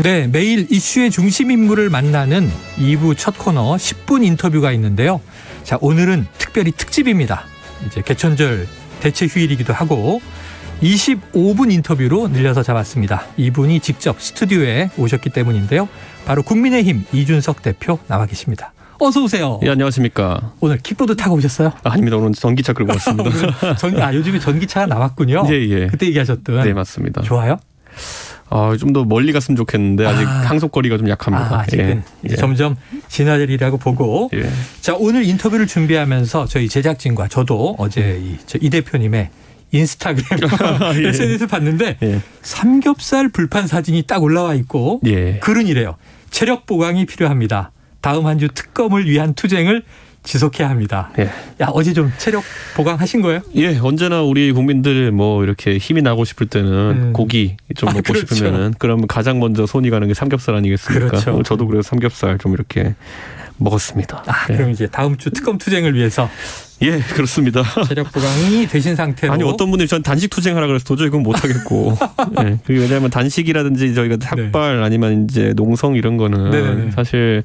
네, 매일 이슈의 중심 인물을 만나는 2부 첫 코너 10분 인터뷰가 있는데요. 자, 오늘은 특별히 특집입니다. 이제 개천절 대체 휴일이기도 하고 25분 인터뷰로 늘려서 잡았습니다. 이분이 직접 스튜디오에 오셨기 때문인데요. 바로 국민의힘 이준석 대표 나와 계십니다. 어서 오세요. 예, 안녕하십니까. 오늘 킥보드 타고 오셨어요? 아닙니다. 오늘 전기차 끌고 왔습니다. 요즘에 전기차가 나왔군요. 예. 그때 얘기하셨던. 네, 맞습니다. 좋아요? 좀 더 멀리 갔으면 좋겠는데 아직 항속거리가 좀 약합니다. 아직은 점점 진화되리라고 보고. 예. 자, 오늘 인터뷰를 준비하면서 저희 제작진과 저도 어제 이 대표님의 인스타그램 예. SNS 봤는데 예. 삼겹살 불판 사진이 딱 올라와 있고 예. 글은 이래요. 체력 보강이 필요합니다. 다음 한 주 특검을 위한 투쟁을 지속해야 합니다. 예. 야, 어제 좀 체력 보강하신 거예요? 예, 언제나 우리 국민들 뭐 이렇게 힘이 나고 싶을 때는 고기 좀 먹고 그렇죠. 싶으면은 그러면 가장 먼저 손이 가는 게 삼겹살 아니겠습니까? 그렇죠. 저도 그래서 삼겹살 좀 이렇게 먹었습니다. 예. 그럼 이제 다음 주 특검 투쟁을 위해서 예, 그렇습니다. 체력 보강이 되신 상태로. 아니 어떤 분들이 전 단식 투쟁하라 그래서 도저히 그건 못 하겠고. 예. 그리고 왜냐하면 단식이라든지 저희가 삭발 아니면 이제 농성 이런 거는 네네네. 사실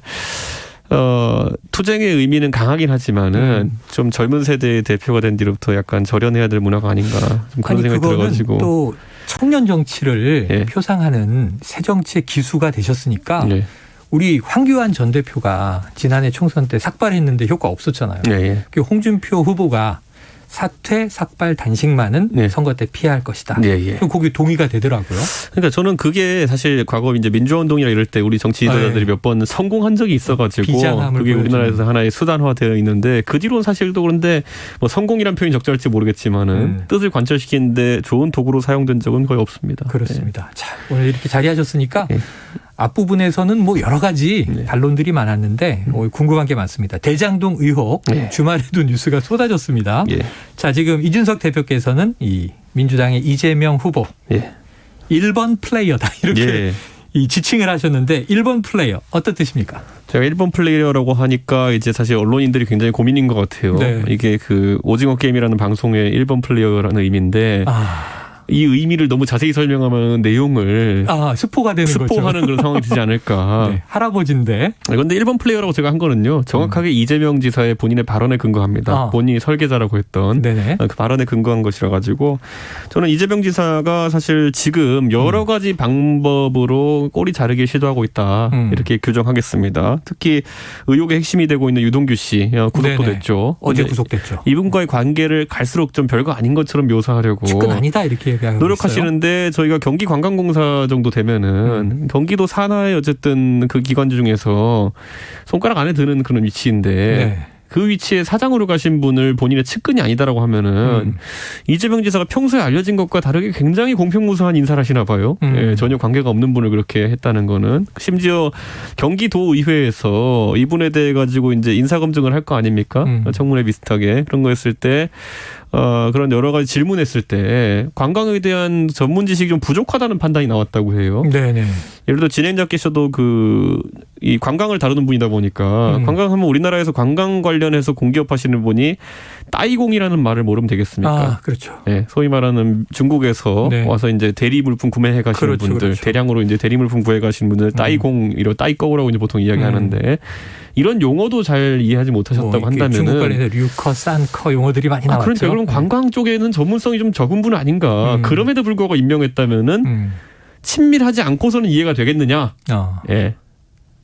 투쟁의 의미는 강하긴 하지만은 좀 젊은 세대의 대표가 된 뒤로부터 약간 절연해야 될 문화가 아닌가 좀 그런 생각이 들어가지고. 또 청년 정치를 예. 표상하는 새 정치의 기수가 되셨으니까 예. 우리 황교안 전 대표가 지난해 총선 때 삭발했는데 효과 없었잖아요. 예. 그 홍준표 후보가 사퇴, 삭발, 단식만은 예. 선거 때 피해야 할 것이다. 예. 거기 동의가 되더라고요. 그러니까 저는 그게 사실 과거 이제 민주화운동이나 이럴 때 우리 정치 지도자들이 몇 번 성공한 적이 있어가지고 비장함을 그게 보여주는. 우리나라에서 하나의 수단화되어 있는데 그 뒤로는 사실 또 그런데 뭐 성공이란 표현이 적절할지 모르겠지만은 뜻을 관철시키는데 좋은 도구로 사용된 적은 거의 없습니다. 그렇습니다. 자, 오늘 이렇게 자리하셨으니까 예. 앞부분에서는 뭐 여러 가지 반론들이 많았는데 궁금한 게 많습니다. 대장동 의혹 예. 주말에도 뉴스가 쏟아졌습니다. 예. 자, 지금 이준석 대표께서는 이 민주당의 이재명 후보 예. 1번 플레이어다 이렇게 예. 이 지칭을 하셨는데 1번 플레이어 어떤 뜻입니까? 제가 1번 플레이어라고 하니까 이제 사실 언론인들이 굉장히 고민인 것 같아요. 네. 이게 그 오징어 게임이라는 방송의 1번 플레이어라는 의미인데 이 의미를 너무 자세히 설명하면 내용을 스포가 되는 거죠. 스포하는 그런 상황이 되지 않을까. 네, 할아버지인데. 그런데 1번 플레이어라고 제가 한 거는요. 정확하게 이재명 지사의 본인의 발언에 근거합니다. 본인이 설계자라고 했던 네네. 그 발언에 근거한 것이라 가지고 저는 이재명 지사가 사실 지금 여러 가지 방법으로 꼬리 자르기 시도하고 있다. 이렇게 규정하겠습니다. 특히 의혹의 핵심이 되고 있는 유동규 씨 구속도 네네. 됐죠. 어제 구속됐죠. 이분과의 관계를 갈수록 좀 별거 아닌 것처럼 묘사하려고 측근 아니다 이렇게 노력하시는데 저희가 경기관광공사 정도 되면은 경기도 산하의 어쨌든 그 기관주 중에서 손가락 안에 드는 그런 위치인데 네. 그 위치에 사장으로 가신 분을 본인의 측근이 아니다라고 하면은 이재명 지사가 평소에 알려진 것과 다르게 굉장히 공평무수한 인사를 하시나 봐요. 예, 전혀 관계가 없는 분을 그렇게 했다는 거는 심지어 경기도의회에서 이분에 대해 가지고 이제 인사검증을 할 거 아닙니까? 청문회 비슷하게 그런 거 했을 때 그런 여러 가지 질문했을 때 관광에 대한 전문 지식이 좀 부족하다는 판단이 나왔다고 해요. 네네. 예를 들어 진행자께서도 이 관광을 다루는 분이다 보니까 관광하면 우리나라에서 관광 관련해서 공기업 하시는 분이 따이공이라는 말을 모르면 되겠습니까? 그렇죠. 네, 소위 말하는 중국에서 와서 이제 대리 물품 구매해 가시는 분들, 그렇죠. 대량으로 이제 대리 물품 구해 가시는 분들 따이공, 따이꺼우라고 이제 보통 이야기하는데 이런 용어도 잘 이해하지 못하셨다고 한다면은 중국 관련해서 류커, 산커 용어들이 많이 나왔죠. 그러니까 그럼 관광 쪽에는 전문성이 좀 적은 분 아닌가? 그럼에도 불구하고 임명했다면은 친밀하지 않고서는 이해가 되겠느냐? 예.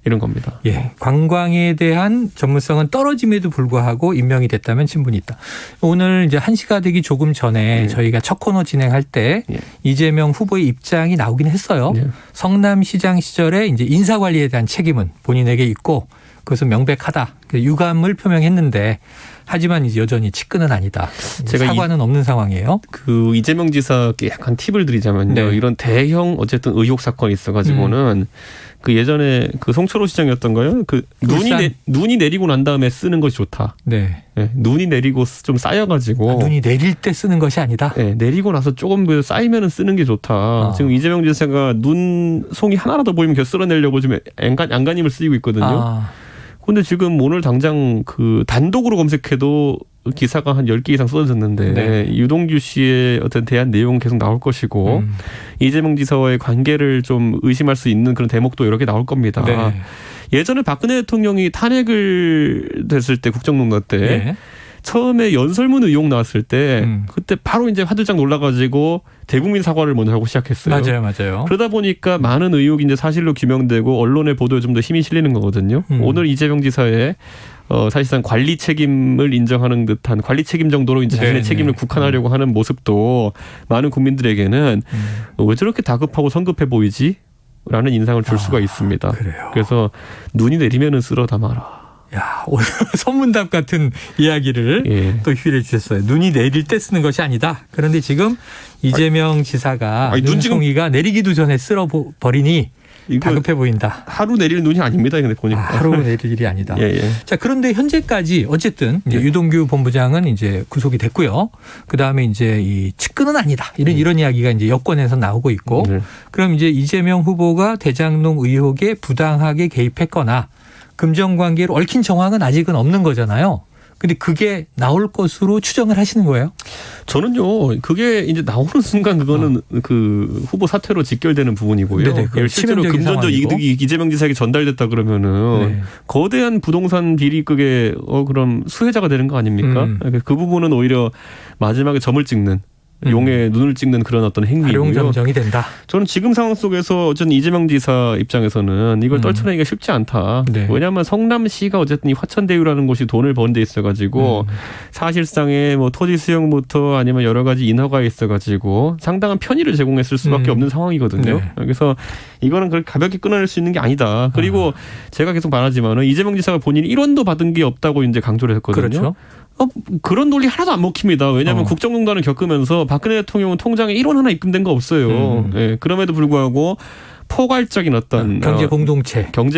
이런 겁니다. 예, 관광에 대한 전문성은 떨어짐에도 불구하고 임명이 됐다면 친분이 있다. 오늘 이제 1시가 되기 조금 전에 저희가 첫 코너 진행할 때 이재명 후보의 입장이 나오긴 했어요. 성남시장 시절에 이제 인사관리에 대한 책임은 본인에게 있고 그것은 명백하다. 유감을 표명했는데 하지만 이제 여전히 측근은 아니다. 제가 사과는 없는 상황이에요. 그 이재명 지사께 약간 팁을 드리자면요. 이런 대형 어쨌든 의혹 사건이 있어가지고는 그 예전에 그 송철호 시장이었던가요? 그 눈이 내리고 난 다음에 쓰는 것이 좋다. 네. 눈이 내리고 좀 쌓여가지고. 눈이 내릴 때 쓰는 것이 아니다. 네. 내리고 나서 조금 쌓이면은 쓰는 게 좋다. 지금 이재명 지사가 눈송이 하나라도 보이면 쓸어내려고 지금 안간힘을 쓰이고 있거든요. 근데 지금 오늘 당장 그 단독으로 검색해도 기사가 한 10개 이상 쏟아졌는데 네. 유동규 씨의 어떤 대한 내용은 계속 나올 것이고 이재명 지사와의 관계를 좀 의심할 수 있는 그런 대목도 여러 개 나올 겁니다. 네. 예전에 박근혜 대통령이 탄핵을 됐을 때 국정농단 때 네. 처음에 연설문 의혹 나왔을 때 그때 바로 이제 화들짝 놀라가지고 대국민 사과를 먼저 하고 시작했어요. 맞아요. 그러다 보니까 많은 의혹이 이제 사실로 규명되고 언론의 보도에 좀 더 힘이 실리는 거거든요. 오늘 이재명 지사의 사실상 관리 책임을 인정하는 듯한 관리 책임 정도로 이제 자신의 책임을 국한하려고 하는 모습도 많은 국민들에게는 왜 저렇게 다급하고 성급해 보이지? 라는 인상을 줄 수가 있습니다. 그래요. 그래서 눈이 내리면은 쓸어 담아라. 야, 오늘 선문답 같은 이야기를 예. 또 휴일해 주셨어요. 눈이 내릴 때 쓰는 것이 아니다. 그런데 지금 이재명 지사가 눈송이가 내리기도 전에 쓸어버리니 다급해 보인다. 하루 내릴 눈이 아닙니다. 근데 보니까. 하루 내릴 일이 아니다. 예, 예. 자, 그런데 현재까지 어쨌든 이제 유동규 본부장은 이제 구속이 됐고요. 그 다음에 이제 이 측근은 아니다. 이런 이야기가 이제 여권에서 나오고 있고. 그럼 이제 이재명 후보가 대장동 의혹에 부당하게 개입했거나 금전 관계로 얽힌 정황은 아직은 없는 거잖아요. 근데 그게 나올 것으로 추정을 하시는 거예요? 저는요, 그게 이제 나오는 순간 그거는 그 후보 사퇴로 직결되는 부분이고요. 네네, 실제로 금전적 이득이 이재명 지사에게 전달됐다 그러면은 거대한 부동산 비리극의 그럼 수혜자가 되는 거 아닙니까? 그 부분은 오히려 마지막에 점을 찍는 용의 눈을 찍는 그런 어떤 행위고요. 활용점정이 된다. 저는 지금 상황 속에서 어쨌든 이재명 지사 입장에서는 이걸 떨쳐내기가 쉽지 않다. 네. 왜냐하면 성남시가 어쨌든 이 화천대유라는 곳이 돈을 번 데 있어가지고 사실상의 뭐 토지 수용부터 아니면 여러 가지 인허가 있어가지고 상당한 편의를 제공했을 수밖에 없는 상황이거든요. 네. 그래서 이거는 그렇게 가볍게 끊어낼 수 있는 게 아니다. 그리고 제가 계속 말하지만은 이재명 지사가 본인이 1원도 받은 게 없다고 이제 강조를 했거든요. 그렇죠. 그런 논리 하나도 안 먹힙니다. 왜냐하면 국정농단을 겪으면서 박근혜 대통령은 통장에 1원 하나 입금된 거 없어요. 예, 그럼에도 불구하고 포괄적인 어떤 경제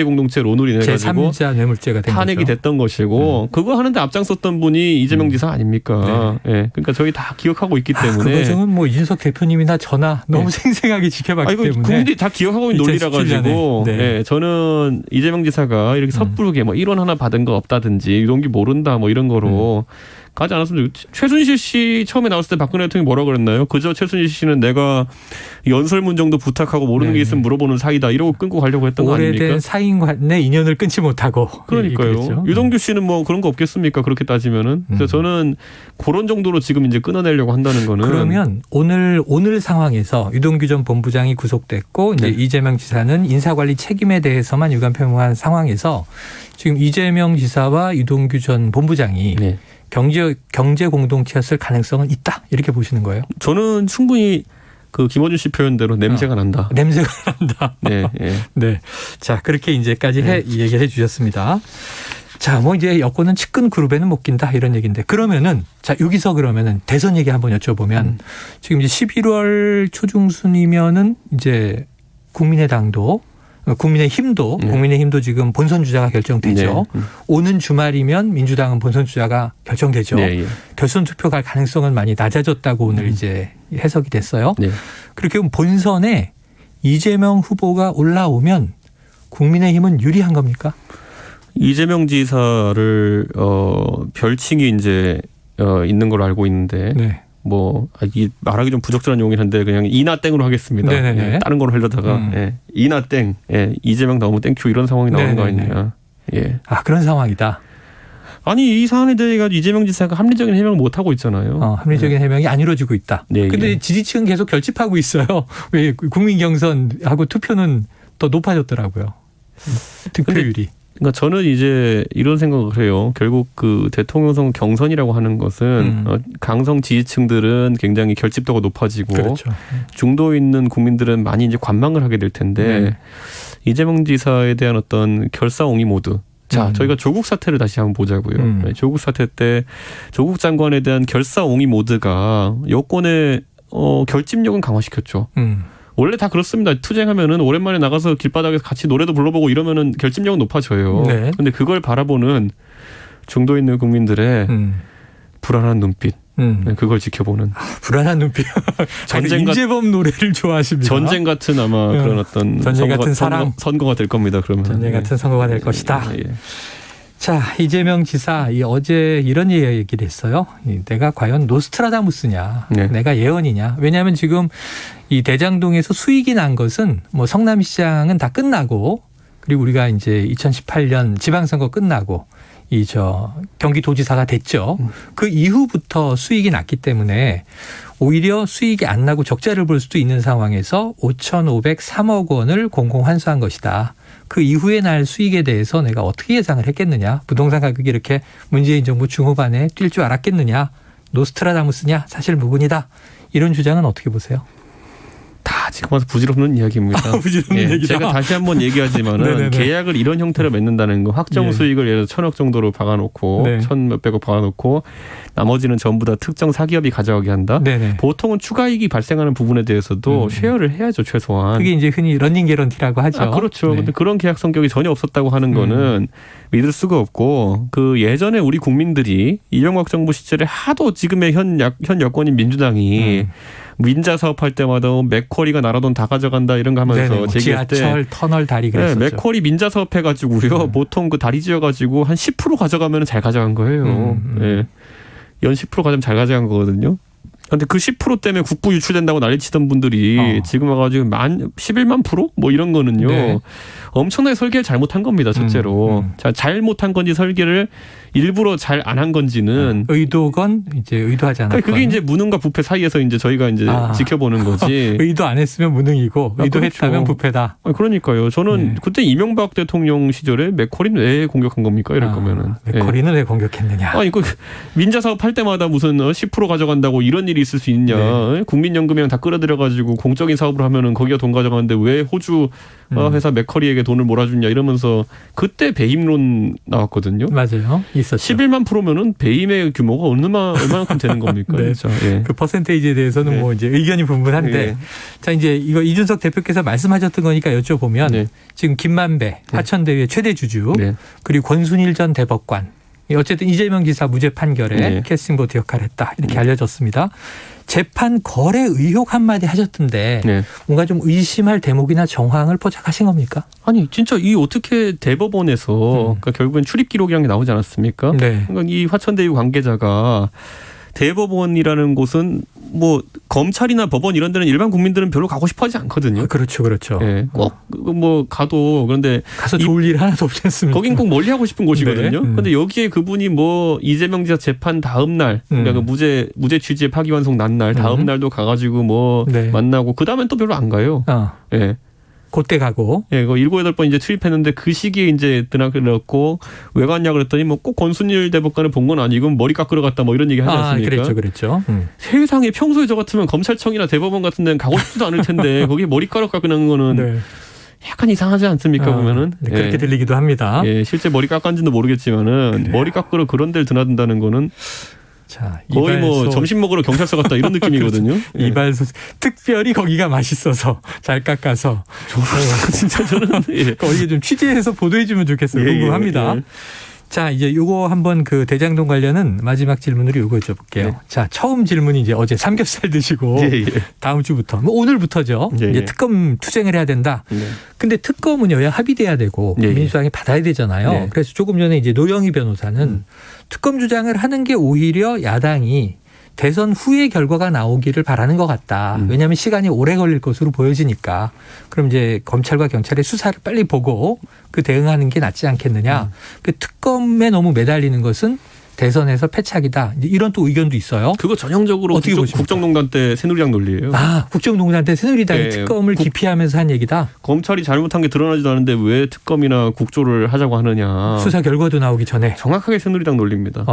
공동체로 인해 가지고 제3자 뇌물죄가 된 탄핵이 거죠. 됐던 것이고 그거 하는데 앞장섰던 분이 이재명 지사 아닙니까? 네. 예, 그러니까 저희 다 기억하고 있기 때문에 그 과정은 뭐 이준석 대표님이나 저나 너무 생생하게 지켜봤기 때문에 국민들이 다 기억하고 있는 논리라 가지고 예, 저는 이재명 지사가 이렇게 섣부르게 뭐 1원 하나 받은 거 없다든지 유동규 모른다 뭐 이런 거로 가지 않았으면 최순실 씨 처음에 나왔을 때 박근혜 대통령이 뭐라 그랬나요? 그저 최순실 씨는 내가 연설문 정도 부탁하고 모르는 게 있으면 물어보는 사이다 이러고 끊고 가려고 했던 거 아닙니까? 오래된 사인간의 인연을 끊지 못하고. 그러니까요. 그랬죠. 유동규 씨는 뭐 그런 거 없겠습니까? 그렇게 따지면은. 그래서 저는 그런 정도로 지금 이제 끊어내려고 한다는 거는. 그러면 오늘 상황에서 유동규 전 본부장이 구속됐고 이제 이재명 지사는 인사관리 책임에 대해서만 유감 표명한 상황에서 지금 이재명 지사와 유동규 전 본부장이 경제 공동체였을 가능성은 있다 이렇게 보시는 거예요? 저는 충분히 그 김어준 씨 표현대로 냄새가 난다. 냄새가 난다. 네, 네. 자 그렇게 이제까지 얘기를 해주셨습니다. 자, 뭐 이제 여권은 측근 그룹에는 못 낀다 이런 얘기인데 그러면은 자 여기서 그러면은 대선 얘기 한번 여쭤보면 지금 이제 11월 초중순이면은 이제 국민의힘도 지금 본선 주자가 결정되죠. 오는 주말이면 민주당은 본선 주자가 결정되죠. 결선 투표 갈 가능성은 많이 낮아졌다고 오늘 이제 해석이 됐어요. 그렇게 보면 본선에 이재명 후보가 올라오면 국민의힘은 유리한 겁니까? 이재명 지사를 별칭이 이제 있는 걸로 알고 있는데 뭐 말하기 좀 부적절한 용어긴 한데 그냥 이나땡으로 하겠습니다. 예, 다른 걸로 하려다가 이나땡, 이재명 너무 땡큐 이런 상황이 나오는 거 아니냐. 예. 아 그런 상황이다. 아니 이 사안에 대해 이재명 지사가 합리적인 해명을 못 하고 있잖아요. 합리적인 해명이 안 이루어지고 있다. 그런데 지지층은 계속 결집하고 있어요. 왜 국민 경선하고 투표는 더 높아졌더라고요. 득표율이. 그러니까 저는 이제 이런 생각을 해요. 결국 그 대통령 선거 경선이라고 하는 것은 강성 지지층들은 굉장히 결집도가 높아지고 중도에 있는 국민들은 많이 이제 관망을 하게 될 텐데 이재명 지사에 대한 어떤 결사옹위 모드. 자, 저희가 조국 사태를 다시 한번 보자고요. 조국 사태 때 조국 장관에 대한 결사옹위 모드가 여권의 결집력은 강화시켰죠. 원래 다 그렇습니다. 투쟁하면은 오랜만에 나가서 길바닥에서 같이 노래도 불러보고 이러면은 결집력은 높아져요. 그런데 그걸 바라보는 중도에 있는 국민들의 불안한 눈빛. 그걸 지켜보는. 불안한 눈빛. 임재범 노래를 좋아하십니다. 전쟁 같은 아마 그런 어떤 전쟁 같은 사랑. 선거가 될 겁니다. 그러면. 전쟁 같은 선거가 될 것이다. 자, 이재명 지사 어제 이런 얘기를 했어요. 내가 과연 노스트라다무스냐, 네. 내가 예언이냐. 왜냐하면 지금 이 대장동에서 수익이 난 것은 뭐 성남시장은 다 끝나고 그리고 우리가 이제 2018년 지방선거 끝나고 경기도지사가 됐죠. 그 이후부터 수익이 났기 때문에 오히려 수익이 안 나고 적자를 볼 수도 있는 상황에서 5,503억 원을 공공 환수한 것이다. 그 이후에 날 수익에 대해서 내가 어떻게 예상을 했겠느냐. 부동산 가격이 이렇게 문재인 정부 중후반에 뛸 줄 알았겠느냐. 노스트라다무스냐. 사실 무근이다. 이런 주장은 어떻게 보세요? 다 지금 와서 부질없는 이야기입니다. 부질없는 얘기다. 제가 다시 한번 얘기하지만은 계약을 이런 형태로 맺는다는 거 확정 수익을 예를 들어 1,000억 정도로 박아놓고 1,000몇백억 박아놓고 나머지는 전부 다 특정 사기업이 가져가게 한다. 네네. 보통은 추가이익이 발생하는 부분에 대해서도 쉐어를 해야죠 최소한. 그게 이제 흔히 러닝 개런티라고 하죠. 그렇죠. 근데 그런 계약 성격이 전혀 없었다고 하는 거는 믿을 수가 없고 그 예전에 우리 국민들이 이명박 정부 시절에 하도 지금의 현 여권인 민주당이 민자 사업할 때마다 맥쿼리가 나라돈 다 가져간다 이런 거 하면서 뭐 제기할 때 지하철, 터널, 다리 그랬었죠. 맥쿼리 민자 사업 해가지고요. 보통 그 다리 지어가지고 한 10% 가져가면 잘 가져간 거예요. 연 10% 가져가면 잘 가져간 거거든요. 근데 그 10% 때문에 국부 유출된다고 난리치던 분들이 지금 와가지고 11만 프로? 뭐 이런 거는요. 엄청나게 설계를 잘못한 겁니다. 첫째로. 자, 잘못한 건지 설계를 일부러 잘 안 한 건지는 의도건 이제 의도하지 않았건. 그게 이제 무능과 부패 사이에서 이제 저희가 이제 지켜보는 거지. 의도 안 했으면 무능이고 의도했다면 그렇죠. 부패다. 그러니까요. 저는 그때 이명박 대통령 시절에 맥쿼리는 왜 공격한 겁니까? 이럴 거면은. 맥쿼리는 왜 공격했느냐? 아니 그 민자 사업 할 때마다 무슨 10% 가져간다고 이런 일이 있을 수 있냐? 국민연금이랑 다 끌어들여가지고 공적인 사업을 하면은 거기가 돈 가져가는데 왜 호주 회사 맥쿼리에게 돈을 몰아주냐 이러면서 그때 배임론 나왔거든요. 맞아요. 있었죠. 11만 프로면은 배임의 규모가 얼마만큼 되는 겁니까? 네. 그렇죠. 그 퍼센테이지에 대해서는 뭐 이제 의견이 분분한데 자 이제 이거 이준석 대표께서 말씀하셨던 거니까 여쭤보면 지금 김만배 화천대유의 최대 주주 그리고 권순일 전 대법관 어쨌든 이재명 지사 무죄 판결에 캐스팅 보트 역할을 했다 이렇게 알려졌습니다. 재판 거래 의혹 한마디 하셨던데 뭔가 좀 의심할 대목이나 정황을 포착하신 겁니까? 아니 진짜 이 어떻게 대법원에서 그러니까 결국엔 출입 기록이라는 게 나오지 않았습니까? 그러니까 이 화천대유 관계자가 대법원이라는 곳은 뭐 검찰이나 법원 이런 데는 일반 국민들은 별로 가고 싶어하지 않거든요. 그렇죠. 꼭 뭐 가도 그런데 가서 좋을 일 하나도 없지 않습니까? 거긴 꼭 멀리 하고 싶은 곳이거든요. 근데 여기에 그분이 뭐 이재명 지사 재판 다음 날, 그러니까 그 무죄 취지의 파기환송 난 날 다음 날도 가가지고 뭐 만나고 그 다음엔 또 별로 안 가요. 그때 가고. 그 7-8번 이제 출입했는데 그 시기에 이제 드나들었고 왜 갔냐 그랬더니 뭐 꼭 권순일 대법관을 본 건 아니고 머리 깎으러 갔다 뭐 이런 얘기 하지 않습니까? 그랬죠. 세상에 평소에 저 같으면 검찰청이나 대법원 같은 데는 가고 싶지도 않을 텐데 거기에 머리 깎으는 거는 약간 이상하지 않습니까 보면은. 그렇게 들리기도 합니다. 실제 머리 깎았는지도 모르겠지만은 머리 깎으러 그런 데를 드나든다는 거는 자, 거의 뭐 점심 먹으러 경찰서 갔다 이런 느낌이거든요. 이발소 특별히 거기가 맛있어서 잘 깎아서 진짜 저는 거기 좀 취재해서 보도해 주면 좋겠어요. 궁금합니다. 자, 이제 요거 한번 그 대장동 관련은 마지막 질문으로 요거 여쭤볼게요. 자, 처음 질문이 이제 어제 삼겹살 드시고 다음 주부터 뭐 오늘부터죠. 이제 특검 투쟁을 해야 된다. 근데 특검은 여야 합의돼야 되고 민주당이 받아야 되잖아요. 그래서 조금 전에 이제 노영희 변호사는 특검 주장을 하는 게 오히려 야당이 대선 후에 결과가 나오기를 바라는 것 같다. 왜냐하면 시간이 오래 걸릴 것으로 보여지니까. 그럼 이제 검찰과 경찰의 수사를 빨리 보고 그 대응하는 게 낫지 않겠느냐. 그 특검에 너무 매달리는 것은 대선에서 패착이다. 이런 또 의견도 있어요. 그거 전형적으로 국정농단 때 새누리당 논리예요. 국정농단 때 새누리당이 특검을 기피하면서 한 얘기다. 검찰이 잘못한 게 드러나지도 않은데 왜 특검이나 국조를 하자고 하느냐. 수사 결과도 나오기 전에. 정확하게 새누리당 논리입니다.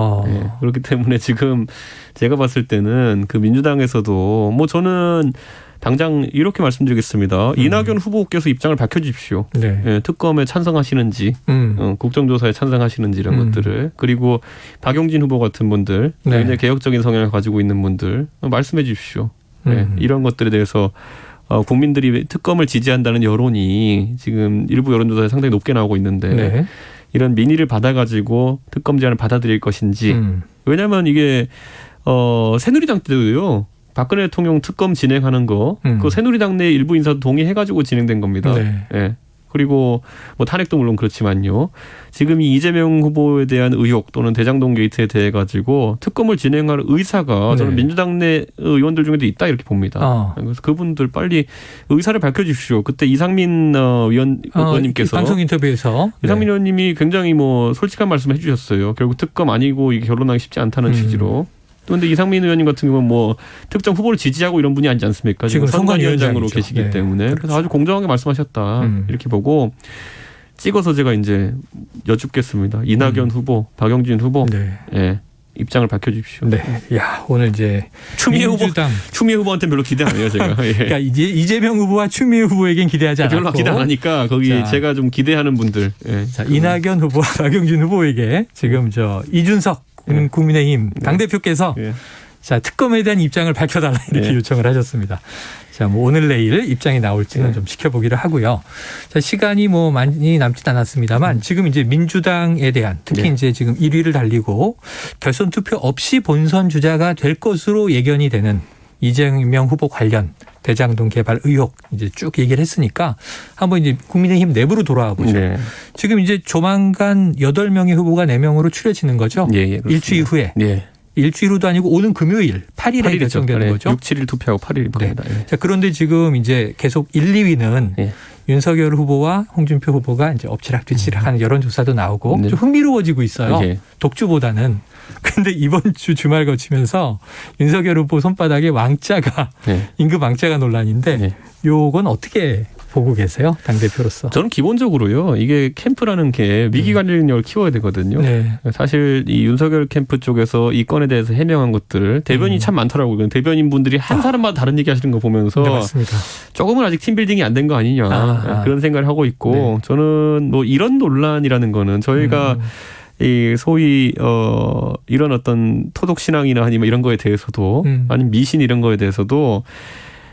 그렇기 때문에 지금 제가 봤을 때는 그 민주당에서도 뭐 저는 당장 이렇게 말씀드리겠습니다. 이낙연 후보께서 입장을 밝혀주십시오. 특검에 찬성하시는지, 국정조사에 찬성하시는지 이런 것들을. 그리고 박용진 후보 같은 분들, 굉장히 개혁적인 성향을 가지고 있는 분들 말씀해 주십시오. 이런 것들에 대해서 국민들이 특검을 지지한다는 여론이 지금 일부 여론조사에 상당히 높게 나오고 있는데 이런 민의를 받아가지고 특검 제안을 받아들일 것인지. 왜냐하면 이게 새누리당 때도요. 박근혜 대통령 특검 진행하는 거, 그 새누리당 내 일부 인사도 동의해가지고 진행된 겁니다. 그리고 뭐 탄핵도 물론 그렇지만요. 지금 이 이재명 후보에 대한 의혹 또는 대장동 게이트에 대해 가지고 특검을 진행할 의사가 저는 민주당 내 의원들 중에도 있다 이렇게 봅니다. 그래서 그분들 빨리 의사를 밝혀주십시오. 그때 이상민 의원님께서 방송 인터뷰에서 이상민 의원님이 굉장히 뭐 솔직한 말씀을 해주셨어요. 결국 특검 아니고 이게 결론나기 쉽지 않다는 취지로. 그런데 이상민 의원님 같은 경우는 뭐 특정 후보를 지지하고 이런 분이 아니지 않습니까? 지금 선관위원장으로 계시기 때문에 그래서 아주 공정하게 말씀하셨다 이렇게 보고 찍어서 제가 이제 여쭙겠습니다. 이낙연 후보, 박영진 후보, 입장을 밝혀주십시오. 네, 야 오늘 이제 추미애 후보한테 별로 기대 안 해요 제가. 그러니까 이제 이재명 후보와 추미애 후보에겐 기대하지 않았고 별로 기대 안 하니까 거기 제가 좀 기대하는 분들. 자, 이낙연 후보와 박영진 후보에게 지금 이준석 국민의힘 당대표께서 자, 특검에 대한 입장을 밝혀달라 이렇게 요청을 하셨습니다. 자, 뭐 오늘 내일 입장이 나올지는 좀 지켜보기로 하고요. 자, 시간이 뭐 많이 남진 않았습니다만 지금 이제 민주당에 대한 특히 이제 지금 1위를 달리고 결선 투표 없이 본선 주자가 될 것으로 예견이 되는 이재명 후보 관련 대장동 개발 의혹 이제 쭉 얘기를 했으니까 한번 이제 국민의힘 내부로 돌아와 보죠. 지금 이제 조만간 8명의 후보가 4명으로 추려지는 거죠. 일주일 후에. 일주일 후도 아니고 오는 금요일 8일에 결정되는 거죠. 6, 7일 투표하고 8일 됩니다. 자, 그런데 지금 이제 계속 1, 2위는 윤석열 후보와 홍준표 후보가 이제 엎치락뒤치락 하는 여론조사도 나오고 좀 흥미로워지고 있어요. 독주보다는. 근데 이번 주 주말 거치면서 윤석열 후보 손바닥에 왕자가 임금 왕자가 논란인데 요건 어떻게 보고 계세요? 당대표로서. 저는 기본적으로요. 이게 캠프라는 게 위기관리력을 키워야 되거든요. 사실 이 윤석열 캠프 쪽에서 이 건에 대해서 해명한 것들 대변인이 참 많더라고요. 대변인 분들이 한 사람마다 다른 얘기 하시는 거 보면서 맞습니다. 조금은 아직 팀빌딩이 안 된 거 아니냐 그런 생각을 하고 있고 저는 뭐 이런 논란이라는 거는 저희가 이 소위 이런 어떤 토독 신앙이나 아니면 이런 거에 대해서도 아니면 미신 이런 거에 대해서도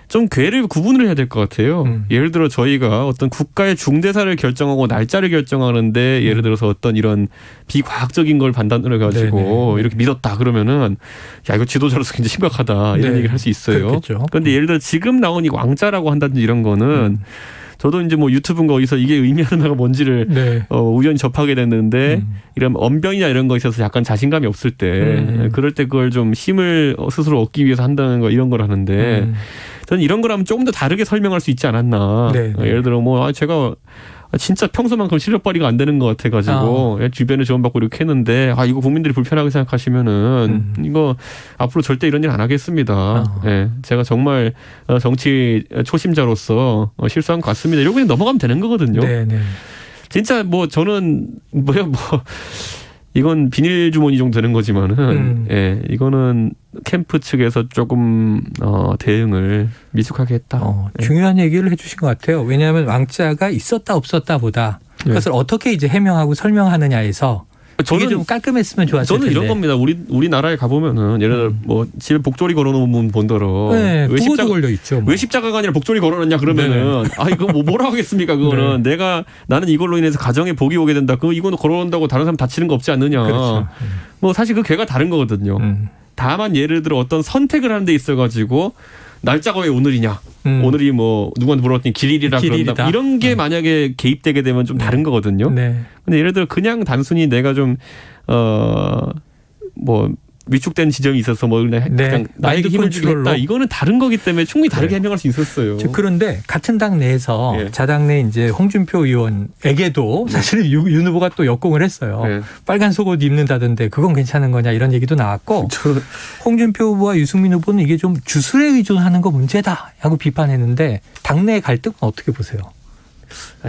좀 궤를 구분을 해야 될 것 같아요. 예를 들어 저희가 어떤 국가의 중대사를 결정하고 날짜를 결정하는데 예를 들어서 어떤 이런 비과학적인 걸 판단을 해가지고 이렇게 믿었다 그러면은 야 이거 지도자로서 굉장히 심각하다 이런 얘기를 할 수 있어요. 그런데 예를 들어 지금 나온 이 왕자라고 한다든지 이런 거는 저도 이제 뭐 유튜브인가 어디서 이게 의미하는 바가 뭔지를 우연히 접하게 됐는데 이런 언변이나 이런 거에 있어서 약간 자신감이 없을 때 그럴 때 그걸 좀 힘을 스스로 얻기 위해서 한다는 거 이런 걸 하는데 저는 이런 거라면 조금 더 다르게 설명할 수 있지 않았나. 예를 들어 뭐 제가 진짜 평소만큼 실력 발휘가 안 되는 것 같아가지고 주변에 지원받고 이렇게 했는데 이거 국민들이 불편하게 생각하시면은 이거 앞으로 절대 이런 일 안 하겠습니다. 제가 정말 정치 초심자로서 실수한 것 같습니다. 이러고 그냥 넘어가면 되는 거거든요. 진짜 뭐 저는 이건 비닐 주머니 정도 되는 거지만은 이거는 캠프 측에서 조금 대응을 미숙하게 했다. 중요한 얘기를 해주신 것 같아요. 왜냐하면 왕자가 있었다 없었다보다 그것을 어떻게 이제 해명하고 설명하느냐에서 저는 좀 깔끔했으면 좋았을 텐데. 저는 이런 겁니다. 우리나라에 가보면은 예를 들어 뭐 집에 복조리 걸어놓은 분 본더러 왜 십자가 걸려 있죠. 왜 십자가가 아니라 복조리 걸어놨냐 그러면은 이거 뭐라 하겠습니까? 그거는 나는 이걸로 인해서 가정에 복이 오게 된다. 이거는 걸어놓는다고 다른 사람 다치는 거 없지 않느냐. 뭐 사실 그 괴가 다른 거거든요. 다만 예를 들어 어떤 선택을 하는 데 있어가지고 날짜가 왜 오늘이냐. 오늘이 뭐 누구한테 물어봤더니 길일이라 그런다. 이런 게 만약에 개입되게 되면 좀 다른 거거든요. 근데 예를 들어 그냥 단순히 내가 좀 뭐 위축된 지점이 있어서 뭐 그냥 나에게 힘을 주겠다. 이거는 다른 거기 때문에 충분히 다르게 해명할 수 있었어요. 그런데 같은 당 내에서 자당내 이제 홍준표 의원에게도 사실 윤 후보가 또 역공을 했어요. 빨간 속옷 입는다던데 그건 괜찮은 거냐 이런 얘기도 나왔고 홍준표 후보와 유승민 후보는 이게 좀 주술에 의존하는 거 문제다 하고 비판했는데 당내 갈등은 어떻게 보세요?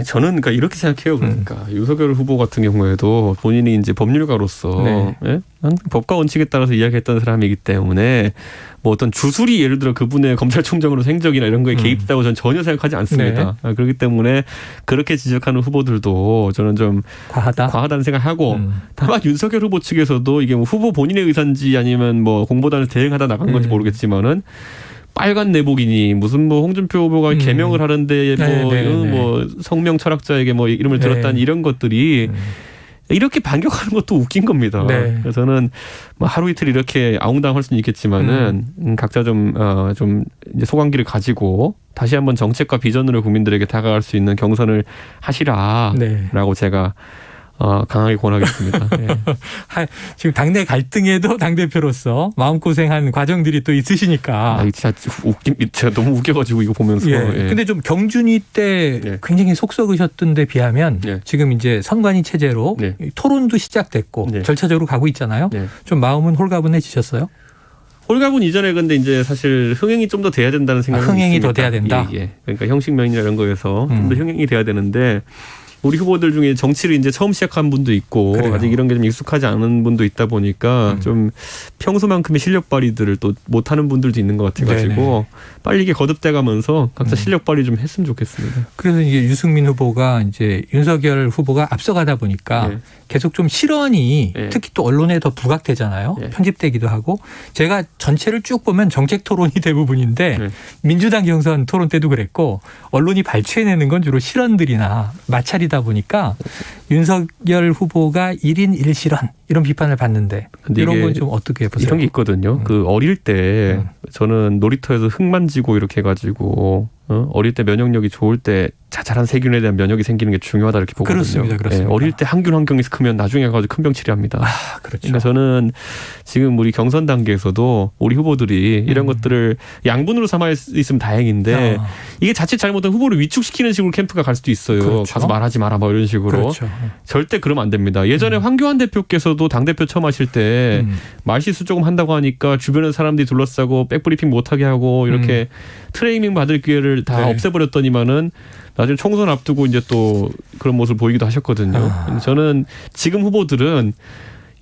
저는 그러니까 이렇게 생각해요. 그러니까 윤석열 후보 같은 경우에도 본인이 이제 법률가로서 법과 원칙에 따라서 이야기했던 사람이기 때문에 뭐 어떤 주술이 예를 들어 그분의 검찰총장으로서 행적이나 이런 거에 개입했다고 저는 전혀 생각하지 않습니다. 그렇기 때문에 그렇게 지적하는 후보들도 저는 좀 과하다는 생각하고 다만 윤석열 후보 측에서도 이게 뭐 후보 본인의 의사인지 아니면 뭐 공보단에서 대응하다 나간 건지 모르겠지만은 빨간 내복이니 무슨 뭐 홍준표 후보가 개명을 하는데 뭐 성명 철학자에게 뭐 이름을 들었다는 이런 것들이 이렇게 반격하는 것도 웃긴 겁니다. 네. 그래서 저는 뭐 하루 이틀 이렇게 아웅다웅할 수는 있겠지만은 각자 좀 이제 소강기를 가지고 다시 한번 정책과 비전으로 국민들에게 다가갈 수 있는 경선을 하시라라고 네. 제가 강하게 권하겠습니다. 네. 지금 당내 갈등에도 당대표로서 마음고생한 과정들이 또 있으시니까. 진짜 제가 너무 웃겨가지고 이거 보면서. 예. 근데 좀 경준이 때 예. 굉장히 속 썩으셨던 데 비하면 예. 지금 이제 선관위 체제로 예. 토론도 시작됐고 예. 절차적으로 가고 있잖아요. 예. 좀 마음은 홀가분해지셨어요? 홀가분 이전에 근데 이제 사실 흥행이 좀 더 돼야 된다는 생각이 흥행이 있습니다. 더 돼야 된다? 예. 그러니까 형식면이나 이런 거에서 좀 더 흥행이 돼야 되는데 우리 후보들 중에 정치를 이제 처음 시작한 분도 있고 그래요. 아직 이런 게 좀 익숙하지 않은 분도 있다 보니까 좀 평소만큼의 실력 발휘들을 또 못하는 분들도 있는 것 같아가지고 빨리 이게 거듭돼 가면서 각자 실력 발휘 좀 했으면 좋겠습니다. 그래서 이제 유승민 후보가 이제 윤석열 후보가 앞서가다 보니까 예. 계속 좀 실언이 예. 특히 또 언론에 더 부각되잖아요. 예. 편집되기도 하고 제가 전체를 쭉 보면 정책 토론이 대부분인데 예. 민주당 경선 토론 때도 그랬고 언론이 발췌해내는 건 주로 실언들이나 마찰이다 보니까 윤석열 후보가 1인 1실언 이런 비판을 받는데 근데 이런 이게 건 좀 어떻게 보세요? 이런 게 있거든요. 그 어릴 때 저는 놀이터에서 흙 만지고 이렇게 해가지고 어릴 때 면역력이 좋을 때 자잘한 세균에 대한 면역이 생기는 게 중요하다 이렇게 보거든요. 그렇습니다. 예, 어릴 때 항균 환경이 크면 나중에 가지고 큰 병 치료합니다. 그렇죠. 그러니까 저는 지금 우리 경선 단계에서도 우리 후보들이 이런 것들을 양분으로 삼아 있으면 다행인데 이게 자칫 잘못하면 후보를 위축시키는 식으로 캠프가 갈 수도 있어요. 그렇죠. 가서 말하지 마라 뭐 이런 식으로. 그렇죠. 절대 그러면 안 됩니다. 예전에 황교안 대표께서도 당대표 처음 하실 때 말실수 조금 한다고 하니까 주변의 사람들이 둘러싸고 백브리핑 못하게 하고 이렇게 트레이닝 받을 기회를 다 네. 없애버렸더니만은 나중에 총선 앞두고 이제 또 그런 모습을 보이기도 하셨거든요. 저는 지금 후보들은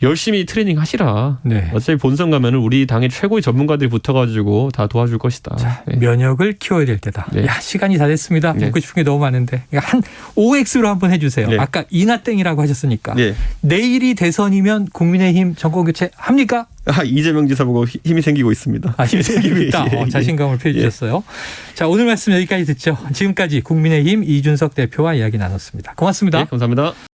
열심히 트레이닝 하시라. 네. 어차피 본선 가면은 우리 당의 최고의 전문가들이 붙어가지고 다 도와줄 것이다. 자, 네. 면역을 키워야 될 때다. 네. 야, 시간이 다 됐습니다. 네. 묻고 싶은 게 너무 많은데. 한 OX로 한번 해주세요. 네. 아까 이나땡이라고 하셨으니까. 네. 내일이 대선이면 국민의힘 정권교체 합니까? 이재명 지사 보고 힘이 생기고 있습니다. 힘이 생기고 있다. 예, 예. 자신감을 펴주셨어요. 자, 오늘 말씀 여기까지 듣죠. 지금까지 국민의힘 이준석 대표와 이야기 나눴습니다. 고맙습니다. 네, 감사합니다.